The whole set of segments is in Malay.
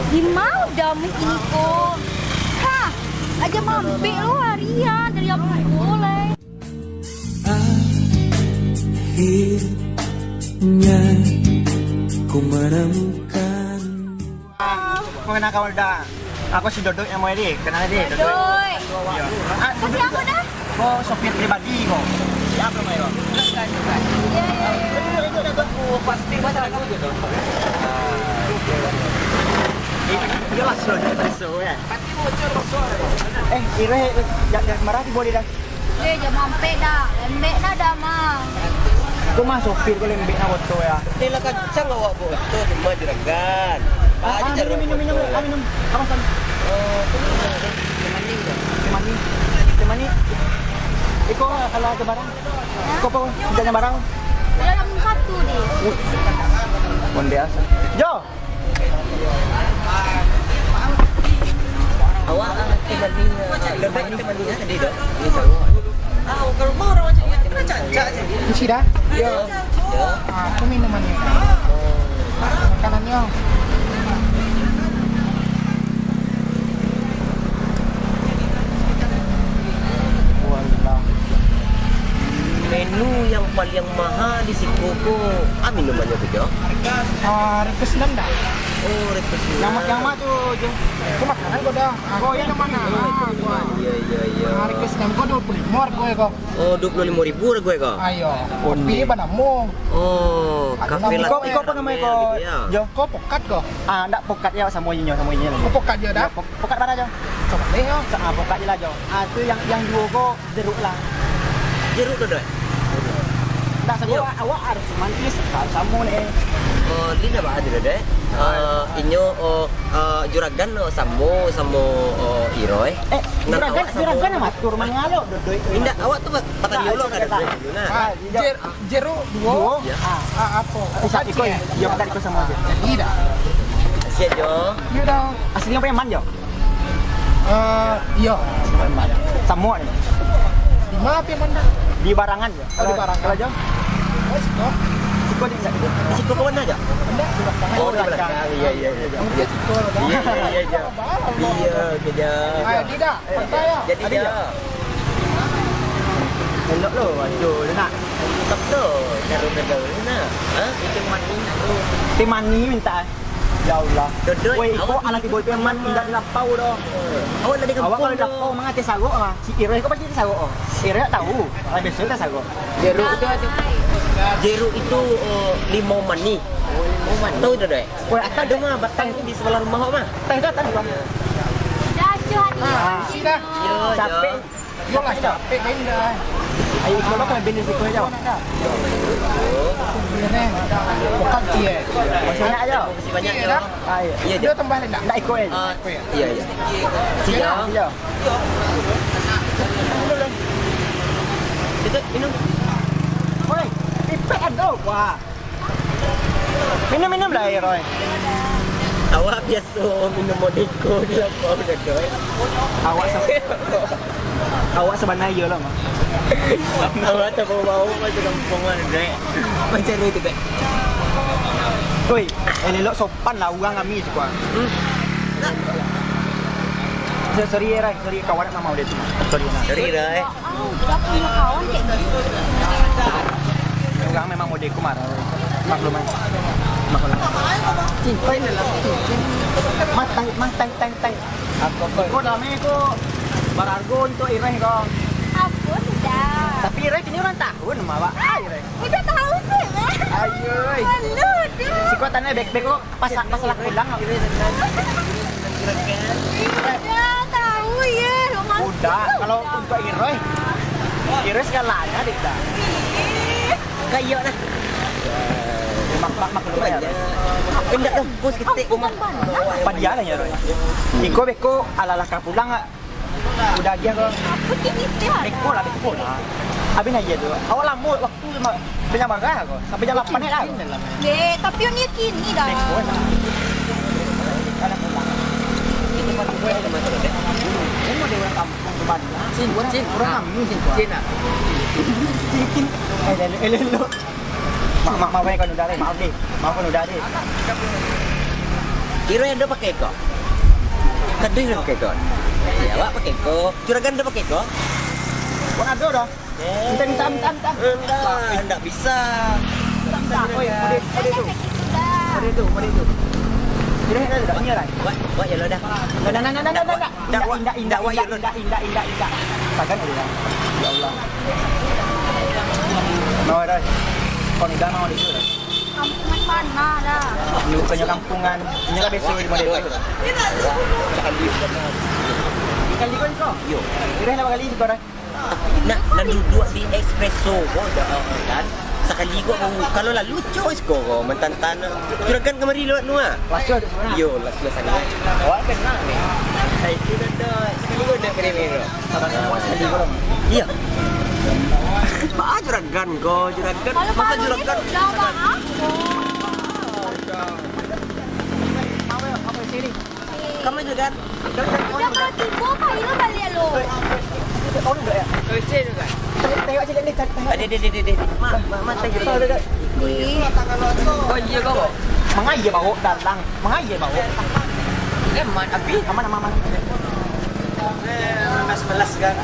Di mau dah mungkin kok. Ha, aja mampir lu harian dari apa boleh. Akhirnya ku menemukan. Kau kenal kawan dah. Aku si Dodoi yang mau ini, kenal dia. Doi. Ya. Kau siapa dah? Kau sopir pribadi kau. Siapa mau kau? Ya, ya, ya. Itu dah aku pasti pasal aku gitu. Jelas loh, jelas ya. Pasti bocor bocor. Ire, jangan marah di boleh dah. Dia je mampir dah. Lembek dah mah. Kau mah sopir kau lembek nak foto ya. Ini lah kacang awak foto cuma juragan. Minum. Apa san? Temani. Iko kalau ada barang. Kau apa? Jangan barang. Dalam satu dia. Pun biasa. Jo. Awak temaninya tadi dah. Kalau mau orang macam ni kena cancak je. Isi dah. Ya. Aku minumannya. Makanannya. Wallah. Menu yang paling mahal di Sikoko. Minumannya tu je. Request dah. Oh, request. Yang mana tu je? Kau makanan kau dah. Kau yang mana? Ya. Request kau 25 kau kau. Oh, 25,000 gue kau. Ayo. Kopi apa namu? Oh, kafe latte. Kau apa namanya kau? Jo, kau pokat kau. Ndak pokat ya sama ini lagi. Kau pokat je dah. Pokat mana jo? Coba deh yo. Pokat je lah jo. Tu yang dua kau jeruk lah. Jeruk tu dah. Tak sebab awak harus mantis sama ni. Oh, di dah ada dah. Inyo juragan samo Iroi. Juragan nama tur mangalo dodoi. Indah awak tu patang yolo kan ada dulu nah. Jeruk dua. Apa? Bisa ikut. Ya tak ikut sama aja. Tidak. Siap jo. Ya dah. Aslinya Preman jo. Iya. Preman. Semua ni. Di mana Preman dah? Di Barangan je. Di Barangan. Kalau jo. Siko di sana. Siko ke mana aja? Oh, di belakang. Iya. Iya je. Iya kerja. Ayo tidak. Percaya. Jadi dia. Elok lo. Aduh, nak. Tak tu. Garu nah. Itu mani. Temani minta. Ya Allah. Dodoi. Wei, kau anak ibu Preman tidak dilapau dah. Awak dari kampung. Awak kalau dilapau mengati sagok ah. Si Ire kau pasti sagok. Ire tak tahu. Kalau besok tak sagok. Jeruk itu limau mani. Tahu dah deh. Wei, Ada mah batang itu di sebelah rumah awak mah. tak. Dah cuan Sudah. Capek. Yo nggak capek main dah. Ayo kalau kau beli siku aja. Ini. Bukan dia. Banyak aja. Masih banyak Iya, jo. Ayo. Iya Dia tambah nak ikut aja. Iya. Siap. Siap. Kita minum. Oi, ipek ada wah. Minum lah ya, Roy. Awak biasa minum modeko di lapau dah doi. Awak sebenarnya lah mah. Awak tak bau macam kampung mana doi. Macam ni tu doi. Oi, elok sopan lah orang kami tu kuat. Sorry Rai, sorry kawan nak mau dia tu. Sorry nak. Sorry doi. Dah punya kawan kayak gitu. Orang memang modeko marah. Maklum kan. Cinta ini lah. Tang. Kau dah meko berharga untuk Rai kau. Apa sudah? Tapi Rai ini orang tahun mah, Pak. Rai. Udah tahu sih. Ayo. Lalu tu. Si kau tanya baik-baik kau pas lah pulang. Dah tahu ya. Udah, kalau untuk Rai segalanya dik dah. Kayak dah. Maklum ya. Enggak dah, bos ketik rumah. Padialah ya Roy. Iko beko ala ka pulang ah. Udah dia ke Apa kini sihat? beko lah. Habis aja tu. Awak lama waktu banyak marah kau. Sampai jam 8 ni lah. Dek, tapi yang ni kini dah. Beko lah. Ada pulang. Ini pada gue ada macam tu. Ini mau dia orang kampung ke Bandar. Cin. Orang kami cin. Cin ah. Cin. Elok. Mak kau udah deh. Maaf deh. Iro yang ada pakai kok. Kado yang pakai kok. Ya, awak pakai kok. Juragan ada pakai kok. Kau ada dah. Minta. Enggak bisa. Oh ya, pada tu. Kira dah dah ni lah. Wak ya lo dah. Indah. Takkan ada. Ya Allah. Mau dah. Kau ni dah mau di situ. Kampungan mana dah? Ini bukannya kampungan. Ini lah besok di mana itu. Kali kau? Yo. Kira berapa kali kau dah? Nak duduk di espresso kan. Sekali kau kalau lah lucu kau mentantan. Juragan kemari luat nuah. Pasal tu mana? Yo, las sana. Awak kenal ni. Saya sudah dah. Sekali kau dah kena mero. Sekali kau. Iya. Bah juragan kau, juragan. Masa juragan? Dah bang. Kamu juragan? Dah kalau tiba apa ini balik lo? Kau ni ya? Kecil juga. Tengok cakap ni. Ada. Mak tanya juragan. Oh iya kau. Mengaya bau dalang. Mengaya bau. Man api. Aman. Melas kan.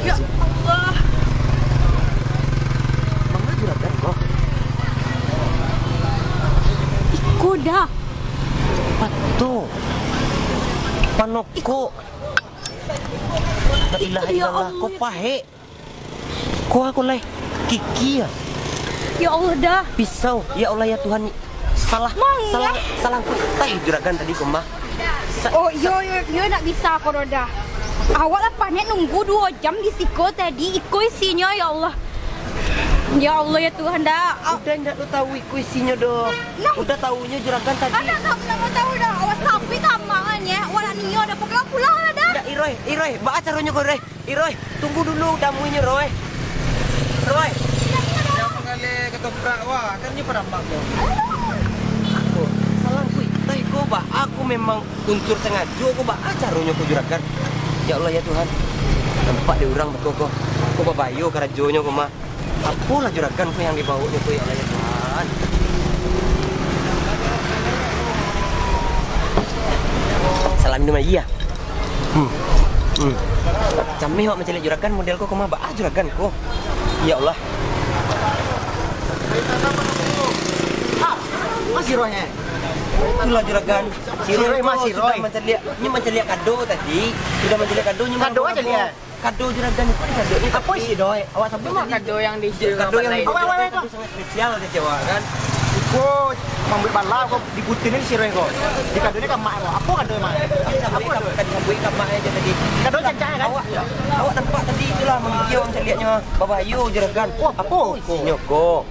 Ya Allah. Mana juragan kau? Ikut dah. Pato. Panoko. La ilaha illallah. Kau pahe. Kau aku leh. Kiki ya. Ya Allah dah. Pisau. Ya Allah ya Tuhan. Salah. Salah aku. Tai juragan tadi kau mah. Oh, yo nak bisa kau dah. Awak lah panik nunggu 2 jam di siko tadi. Ikut isinya ya Allah. Ya Allah ya Tuhan dah. Udah enggak lu tahu isinya dong. Nah. Udah tahunya juragan tadi. Ada tak mau tahu dah. Awas sampai tamangannya. Wala niyo dah pulang lah dah. Enggak Iroy, baca caranya kau Iroy. Iroy, tunggu dulu tamunya Roy. Roy. Jangan kali ketoprak wah, kan ni pada mak tu. Aku salah kui. Tapi kau bah, aku memang unsur sengaja kau bah caranya kau juragan. Ya Allah ya Tuhan. Nampak dia orang betul kau. Kau babayo karajonya kau mah. Apalah juragan kau yang dibawanya kau ya Allah ya Tuhan. Salam ni mah iya. Camih awak mencari juragan model kau mah bah juragan kau. Ya Allah. Masih rohnya. Itulah juragan. Si Roy masih Roy. Ini mencari kado tadi. Sudah mencari kado ni. Kado aja lihat. Kado juragan itu di kado ni. Apa sih Roy? Awak sampai Kado yang di kado yang lain. itu sangat spesial dia Jawa kan. Kau mampu balau kau dibutin ini siroi kau. Di kado ini kan mak kau. Apa kado mak? Aku kan buat kat mak aja tadi. Kado cancang kan? Awak nampak tadi itulah menggigil orang saya lihatnya. Babayu juragan. Oh, apa? Nyoko.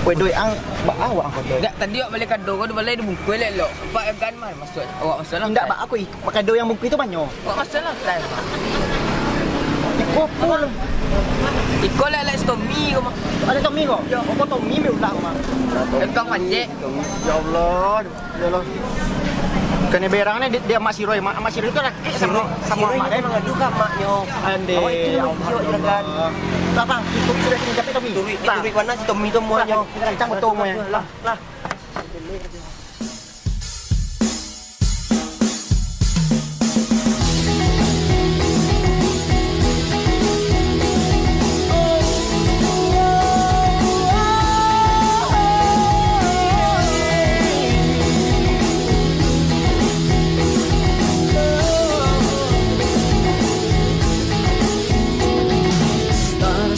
Kau doi ang bak awak kau doi. Tak, tadi awak balik kado kau balik dia bungkus elok. Pak kan mai masuk. Awak masalah. Tidak bak aku kado yang buku itu banyak. Awak masalah tak. Kopol. Ikut lah Tommy kau mah. Ada Tommy kau? Ya. Kau Tommy me ulang mah. Kau panjek. Ya Allah. Ya Allah. Kena berang ni dia mak Siroy. Mak Siroy itu laki sama mak dia. Mengadu kat maknya. Ande. Awak itu menggigil juragan. Tak bang, itu sudah kena dapat Tommy. Turi mana si Tommy tu muanya. Kencang betul mu ya. Lah.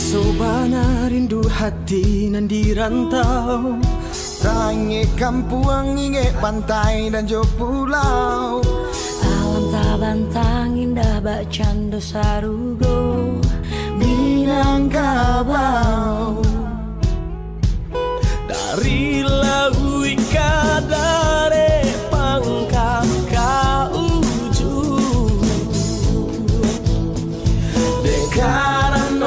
Sobana rindu hati nan dirantau, tangi kampung inge pantai dan jo pulau. Alam tabantang indah bak cando sarugo Minangkabau. Dari laui kadare pangkal ka ujung Dekaran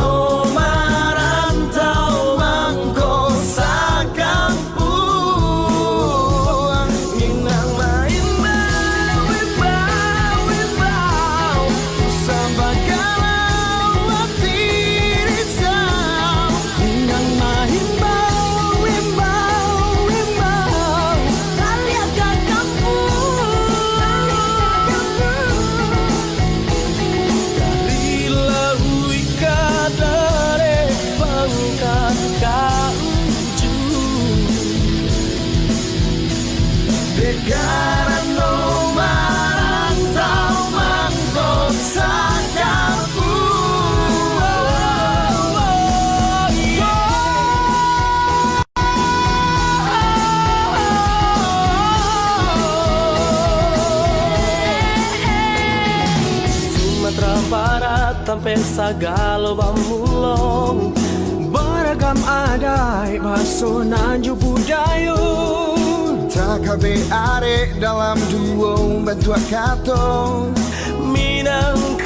sampai Sagalo Bamulong, beragam adai baso nanju budayo. Takabe are dalam duo bantua kato Minangkabau.